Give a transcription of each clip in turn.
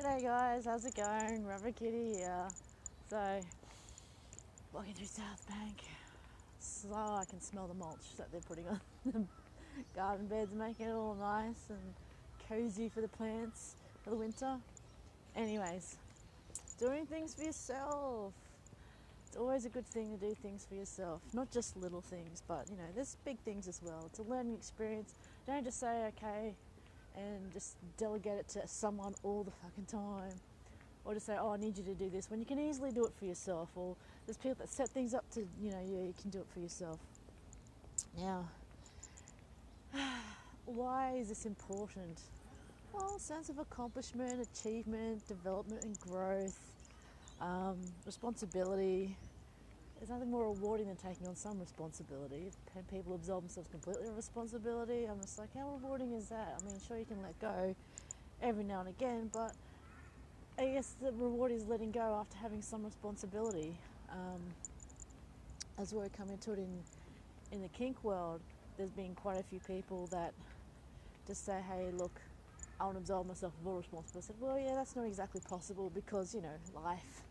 G'day guys, how's it going? Rubber Kitty here. So, walking through South Bank. So I can smell the mulch that they're putting on the garden beds, making it all nice and cozy for the plants for the winter. Anyways, doing things for yourself. It's always a good thing to do things for yourself. Not just little things, but you know, there's big things as well. It's a learning experience. Don't just say okay and just delegate it to someone all the fucking time, or just say, oh, I need you to do this, when you can easily do it for yourself. Or there's people that set things up to, you can do it for yourself. Now, why is this important? Well, sense of accomplishment, achievement, development and growth, responsibility. There's nothing more rewarding than taking on some responsibility. And people absolve themselves completely of responsibility. I'm just like, how rewarding is that? I mean, sure, you can let go every now and again, but I guess the reward is letting go after having some responsibility. As we're coming to it in the kink world, there's been quite a few people that just say, hey, look, I want to absolve myself of all responsibility. I said, well, yeah, that's not exactly possible because, life.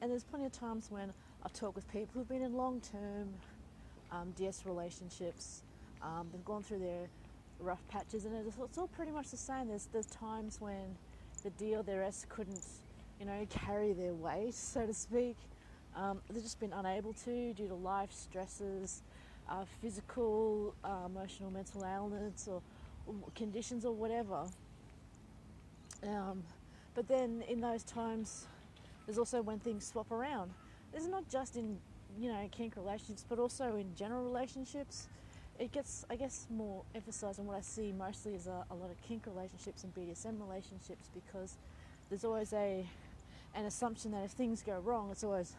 And there's plenty of times when I've talked with people who've been in long-term DS relationships. They've gone through their rough patches, and it's all pretty much the same. There's times when the D or their S couldn't, carry their weight, so to speak. They've just been unable to due to life stresses, physical, emotional, mental ailments, or conditions or whatever. But then in those times, there's also when things swap around. This is not just in, kink relationships, but also in general relationships. It gets, I guess, more emphasised, and what I see mostly is a lot of kink relationships and BDSM relationships, because there's always an assumption that if things go wrong, it's always,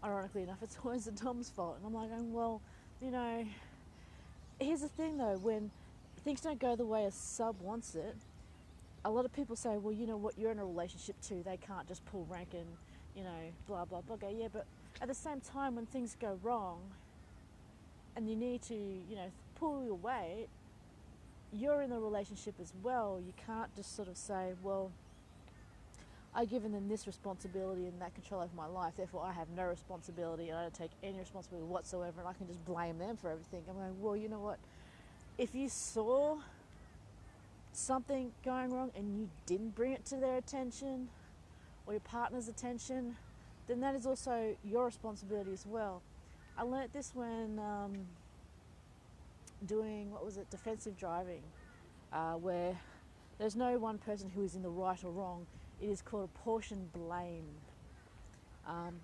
ironically enough, it's always the Dom's fault. And I'm like, well, here's the thing though, when things don't go the way a sub wants it, a lot of people say, well, you know what, you're in a relationship too, they can't just pull rank and, blah, blah, blah. Yeah, but at the same time, when things go wrong and you need to, pull your weight, you're in the relationship as well. You can't just sort of say, well, I've given them this responsibility and that control over my life, therefore I have no responsibility and I don't take any responsibility whatsoever and I can just blame them for everything. I'm like, well, you know what, if you saw something going wrong and you didn't bring it to their attention or your partner's attention, then that is also your responsibility as well. I learnt this when doing, defensive driving, where there's no one person who is in the right or wrong. It is called apportioned blame.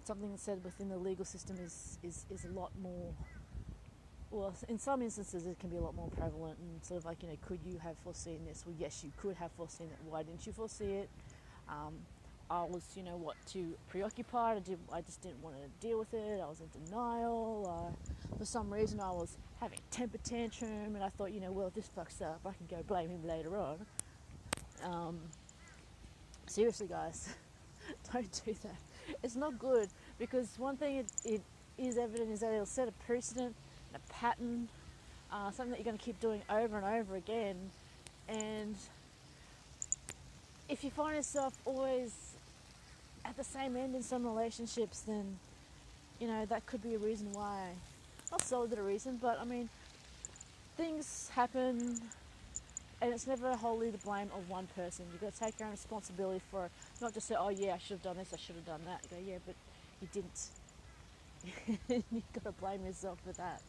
Something that's said within the legal system is a lot more, well, in some instances it can be a lot more prevalent, and sort of like, could you have foreseen this? Well, yes, you could have foreseen it. Why didn't you foresee it? I was, too preoccupied. I just didn't want to deal with it. I was in denial. For some reason, I was having a temper tantrum, and I thought, well, if this fucks up, I can go blame him later on. Seriously, guys, don't do that. It's not good, because one thing it is evident is that it'll set a precedent, a pattern, something that you're going to keep doing over and over again. And if you find yourself always at the same end in some relationships, then that could be a reason why. Not solid a reason, but I mean, things happen, and it's never wholly the blame of one person. You've got to take your own responsibility for it. Not just say, oh yeah, I should have done this, I should have done that. You go, yeah, but you didn't. You've got to blame yourself for that.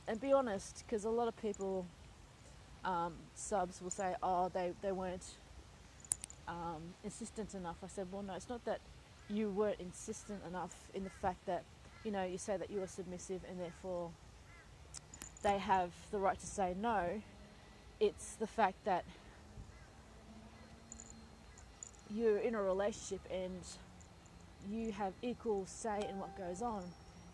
And be honest, because a lot of people, subs will say, oh, they weren't insistent enough. I said, well, no, it's not that you weren't insistent enough in the fact that, you say that you are submissive and therefore they have the right to say no. It's the fact that you're in a relationship and you have equal say in what goes on.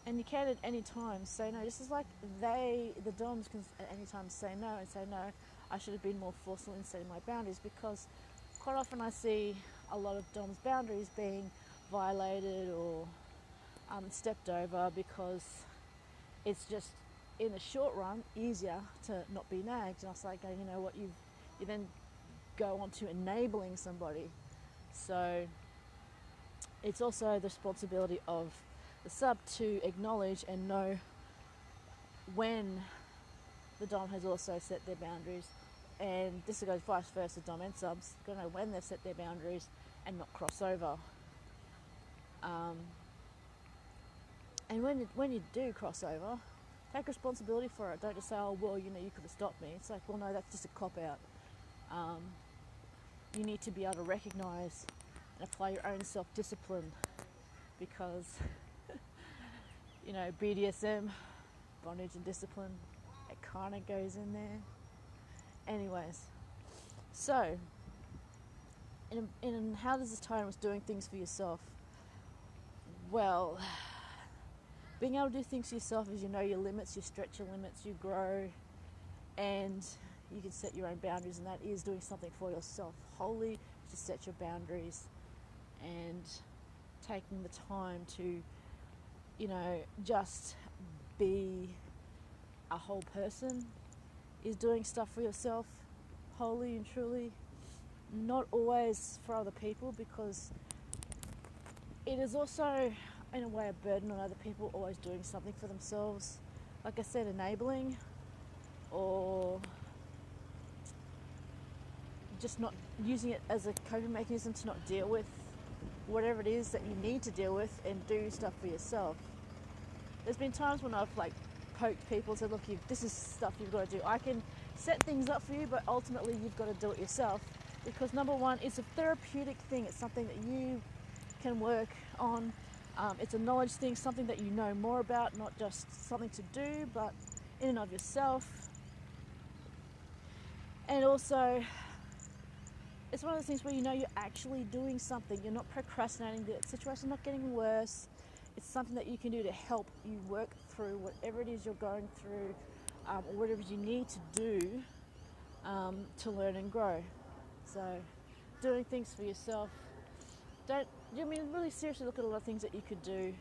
And you can at any time say no, just as like the doms can at any time say no and say, no, I should have been more forceful in setting my boundaries, because quite often I see a lot of doms' boundaries being violated or stepped over, because it's just, in the short run, easier to not be nagged. And I was like, you know what, you then go on to enabling somebody. So it's also the responsibility of the sub to acknowledge and know when the dom has also set their boundaries, and this goes vice versa. Dom and subs got to know when they've set their boundaries and not cross over. And when you do cross over, take responsibility for it. Don't just say, oh well, you could have stopped me. It's like, well, no, that's just a cop out. You need to be able to recognise and apply your own self-discipline, because BDSM, bondage and discipline, it kind of goes in there. Anyways, so in how does this tie in with doing things for yourself? Well, being able to do things for yourself is you know your limits, you stretch your limits, you grow, and you can set your own boundaries, and that is doing something for yourself wholly to set your boundaries and taking the time to just be a whole person is doing stuff for yourself wholly and truly, not always for other people, because it is also in a way a burden on other people, always doing something for themselves. Like I said, enabling, or just not using it as a coping mechanism to not deal with whatever it is that you need to deal with, and do stuff for yourself. There's been times when I've poked people and said, look, this is stuff you've got to do. I can set things up for you, but ultimately you've got to do it yourself, because number one, it's a therapeutic thing. It's something that you can work on. It's a knowledge thing, something that you know more about, not just something to do, but in and of yourself. And also, it's one of those things where you're actually doing something. You're not procrastinating. The situation's not getting worse. It's something that you can do to help you work through whatever it is you're going through, or whatever you need to do to learn and grow. So, doing things for yourself. Really seriously look at a lot of things that you could do.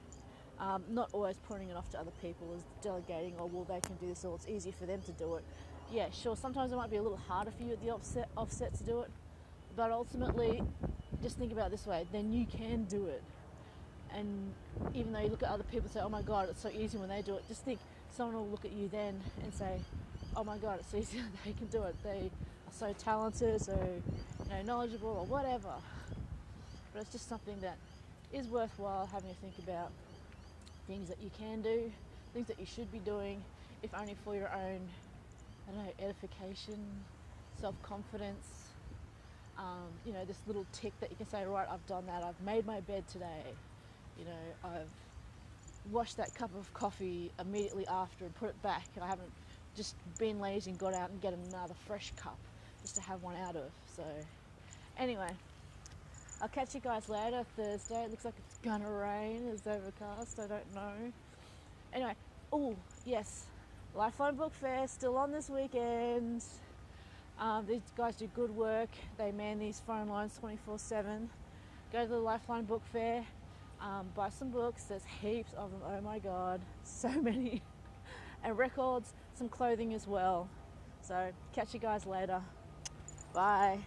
Not always putting it off to other people as delegating, or well, they can do this, or it's easier for them to do it. Yeah, sure, sometimes it might be a little harder for you at the offset to do it, but ultimately, just think about it this way, then you can do it. And even though you look at other people and say, oh my God, it's so easy when they do it, just think someone will look at you then and say, oh my God, it's so easy, they can do it. They are so talented, so knowledgeable, or whatever. But it's just something that is worthwhile having to think about. Things that you can do, things that you should be doing, if only for your own, edification, self-confidence. This little tick that you can say, right, I've done that, I've made my bed today, I've washed that cup of coffee immediately after and put it back, and I haven't just been lazy and got out and get another fresh cup just to have one out of. So anyway, I'll catch you guys later. Thursday, it looks like it's gonna rain, it's overcast, I don't know. Anyway, oh yes, Lifeline Book Fair still on this weekend. These guys do good work. They man these phone lines 24/7. Go to the Lifeline Book Fair, buy some books. There's heaps of them. Oh my God, so many. And records, some clothing as well. So catch you guys later. Bye.